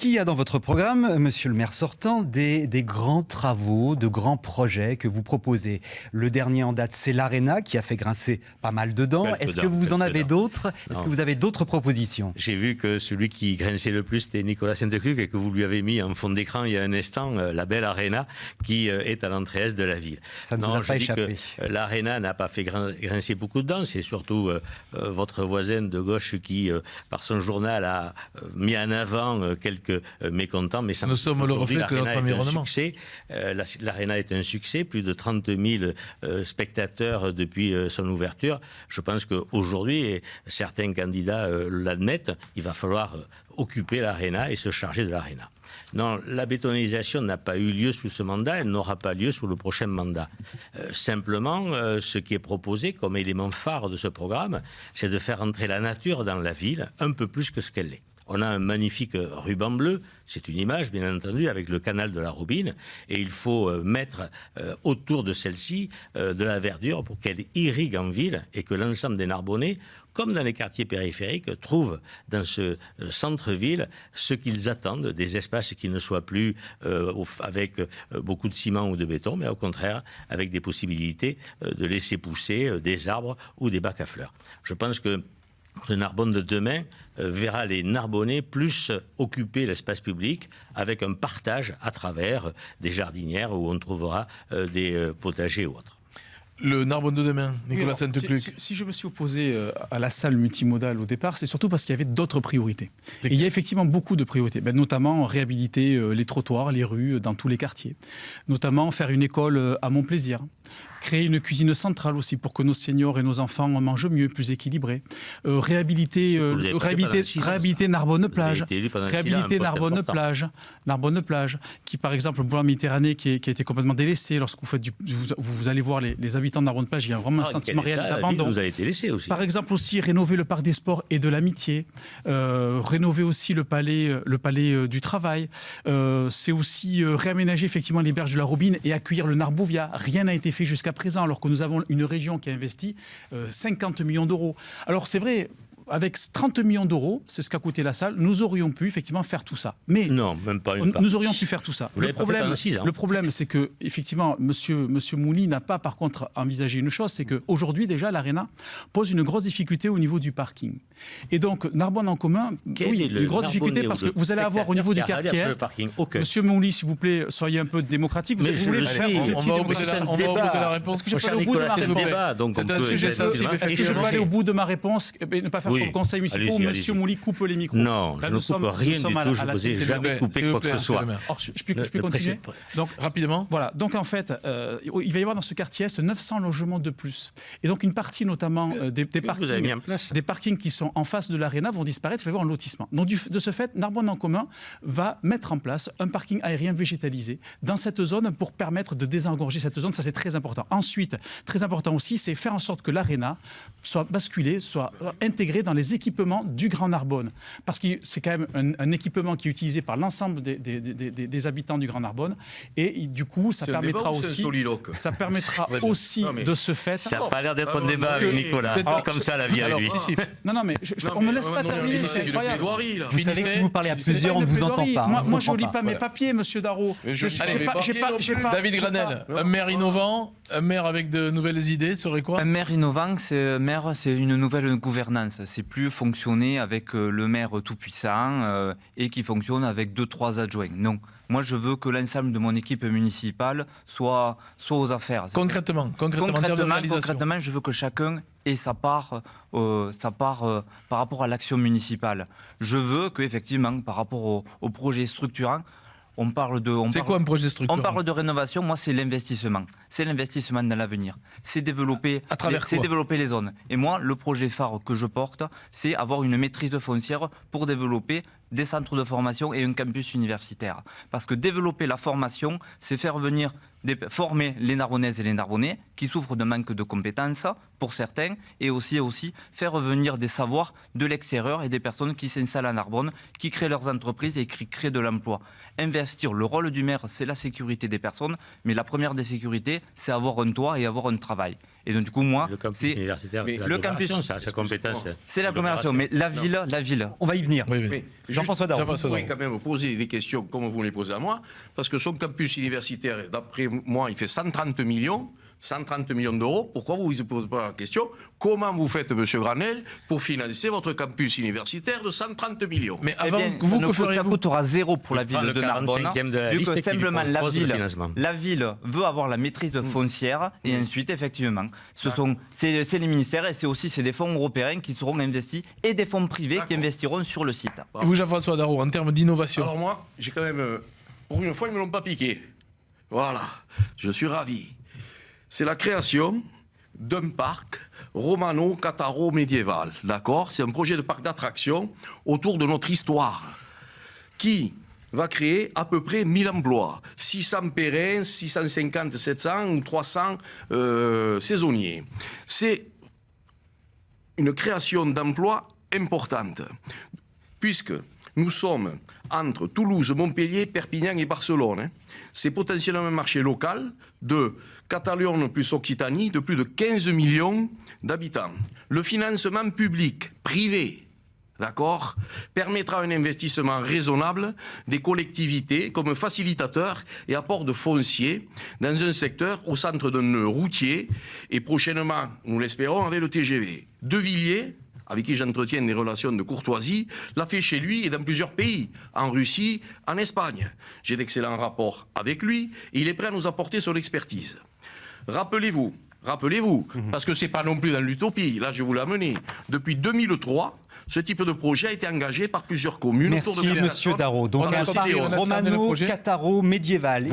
qu'il y a dans votre programme, monsieur le maire sortant, des grands travaux, de grands projets que vous proposez? Le dernier en date, c'est l'Arena qui a fait grincer pas mal de dents. Est-ce que vous en avez d'autres? Est-ce que vous avez d'autres propositions? J'ai vu que celui qui grinçait le plus, c'était Nicolas Sainte-Cluc, et que vous lui avez mis en fond d'écran il y a un instant la belle Arena qui est à l'entrée est de la ville. Ça ne vous a pas échappé. L'Arena n'a pas fait grincer beaucoup de dents. C'est surtout votre voisine de gauche qui, par son journal, a mis en avant quelques mécontents. Mais nous sommes le reflet de notre environnement. L'Arena est un succès, plus de 30 000 spectateurs depuis son ouverture. Je pense qu'aujourd'hui, et certains candidats l'admettent, il va falloir occuper l'Arena et se charger de l'Arena. Non, la bétonisation n'a pas eu lieu sous ce mandat, elle n'aura pas lieu sous le prochain mandat. Simplement, ce qui est proposé comme élément phare de ce programme, c'est de faire entrer la nature dans la ville un peu plus que ce qu'elle est. On a un magnifique ruban bleu, c'est une image bien entendu avec le canal de la Robine, et il faut mettre autour de celle-ci de la verdure pour qu'elle irrigue en ville et que l'ensemble des Narbonnais, comme dans les quartiers périphériques, trouvent dans ce centre-ville ce qu'ils attendent, des espaces qui ne soient plus avec beaucoup de ciment ou de béton, mais au contraire avec des possibilités de laisser pousser des arbres ou des bacs à fleurs. Je pense que le Narbonne de demain verra les Narbonnais plus occuper l'espace public avec un partage à travers des jardinières où on trouvera des potagers ou autres. Le Narbonne de demain, Nicolas Sainte-Cluc. Si je me suis opposé à la salle multimodale au départ, c'est surtout parce qu'il y avait d'autres priorités. Et il y a effectivement beaucoup de priorités, notamment réhabiliter les trottoirs, les rues dans tous les quartiers, notamment faire une école à Montplaisir, créer une cuisine centrale aussi pour que nos seniors et nos enfants mangent mieux, plus équilibré, réhabiliter Narbonne-Plage, Narbonne-Plage, qui par exemple, le boulevard Méditerranée qui a été complètement délaissé. Lorsque vous allez voir les habitants de Narbonne-Plage, il y a vraiment un sentiment réel d'abandon. Vous avez été laissé aussi. Par exemple aussi, rénover le parc des sports et de l'amitié, rénover aussi le palais du travail, c'est aussi réaménager effectivement les berges de la Robine et accueillir le Narbouvia. Rien n'a été fait jusqu'à présent, alors que nous avons une région qui a investi 50 millions d'euros. Alors c'est vrai, avec 30 millions d'euros, c'est ce qu'a coûté la salle, nous aurions pu effectivement faire tout ça. Mais non, même pas une nous aurions pu faire tout ça. Le problème, c'est que effectivement, Monsieur Mouly n'a pas par contre envisagé une chose, c'est qu'aujourd'hui déjà l'Arena pose une grosse difficulté au niveau du parking. Et donc Narbonne en commun, une grosse difficulté parce que vous allez avoir au niveau du quartier Est. Monsieur Mouly, s'il vous plaît, soyez un peu démocratique. On va opposer la réponse. Je peux aller au bout de ma réponse. C'est un sujet sensible. Est-ce que je peux aller au bout de ma réponse et ne pas faire le conseil municipal où M. Mouly coupe les micros? Non, je ne coupe rien du tout, je ne vous ai jamais coupé quoi que ce soit. Je peux continuer? Donc, rapidement. Voilà, donc en fait, il va y avoir dans ce quartier Est 900 logements de plus. Et donc une partie notamment des parkings qui sont en face de l'Arena vont disparaître, il va y avoir un lotissement. Donc de ce fait, Narbonne en commun va mettre en place un parking aérien végétalisé dans cette zone pour permettre de désengorger cette zone, ça c'est très important. Ensuite, très important aussi, c'est faire en sorte que l'Arena soit basculée, soit intégrée dans les équipements du Grand Narbonne. Parce que c'est quand même un équipement qui est utilisé par l'ensemble des habitants du Grand Narbonne. Et du coup, ça permettra aussi de ce fait... Ça n'a pas l'air d'être un débat avec Nicolas. C'est pas comme ça la vie avec lui. Non, mais on ne me laisse pas terminer. Vous savez que si vous parlez à plusieurs, on ne vous entend pas. Moi, je ne lis pas mes papiers, monsieur Darro. David Granel, un maire innovant, un maire avec de nouvelles idées, serait quoi? Un maire innovant, c'est une nouvelle gouvernance. C'est plus fonctionner avec le maire tout-puissant et qui fonctionne avec 2-3 adjoints. Non. Moi, je veux que l'ensemble de mon équipe municipale soit aux affaires. Concrètement, je veux que chacun ait sa part par rapport à l'action municipale. Je veux qu'effectivement, par rapport au projet structurant, c'est quoi un projet structurant? On parle de rénovation, moi c'est l'investissement. C'est l'investissement dans l'avenir. C'est développer les zones. Et moi, le projet phare que je porte, c'est avoir une maîtrise foncière pour développer des centres de formation et un campus universitaire. Parce que développer la formation, c'est former les Narbonnaises et les Narbonnais qui souffrent d'un manque de compétences pour certains, et aussi faire revenir des savoirs de l'extérieur et des personnes qui s'installent à Narbonne, qui créent leurs entreprises et qui créent de l'emploi. Investir, le rôle du maire, c'est la sécurité des personnes, mais la première des sécurités, c'est avoir un toit et avoir un travail. Et donc, du coup, moi, le campus c'est universitaire, le campus, ça a sa compétence. c'est l'agglomération, mais la ville. On va y venir. Oui. Jean-François Darro. Vous pouvez quand même poser des questions comme vous les posez à moi, parce que son campus universitaire, d'après moi, il fait 130 millions d'euros. Pourquoi vous ne vous posez pas la question comment vous faites, M. Granel, pour financer votre campus universitaire de 130 millions? Mais avant, ça coûtera zéro pour la ville de Narbonne, vu que simplement la ville veut avoir la maîtrise foncière, et ensuite, effectivement, c'est les ministères, et c'est des fonds européens qui seront investis, et des fonds privés qui investiront sur le site. Et vous, Jean-François Darro, en termes d'innovation? Alors moi, j'ai quand même, pour une fois, ils ne me l'ont pas piqué. Voilà, je suis ravi. C'est la création d'un parc romano-cataro-médiéval, d'accord? C'est un projet de parc d'attractions autour de notre histoire qui va créer à peu près 1000 emplois, 600 pérens, 650, 700 ou 300 saisonniers. C'est une création d'emplois importante, puisque nous sommes entre Toulouse, Montpellier, Perpignan et Barcelone. C'est potentiellement un marché local de Catalogne plus Occitanie de plus de 15 millions d'habitants. Le financement public, privé, d'accord, permettra un investissement raisonnable des collectivités comme facilitateur et apport de foncier dans un secteur au centre d'un nœud routier et prochainement, nous l'espérons, avec le TGV. De Villiers, avec qui j'entretiens des relations de courtoisie, l'a fait chez lui et dans plusieurs pays, en Russie, en Espagne. J'ai d'excellents rapports avec lui et il est prêt à nous apporter son expertise. Rappelez-vous, parce que ce n'est pas non plus dans l'utopie, là je vous l'ai amené, depuis 2003, ce type de projet a été engagé par plusieurs communes. Merci, monsieur Darro. Donc un parc romano-cataro-médiéval.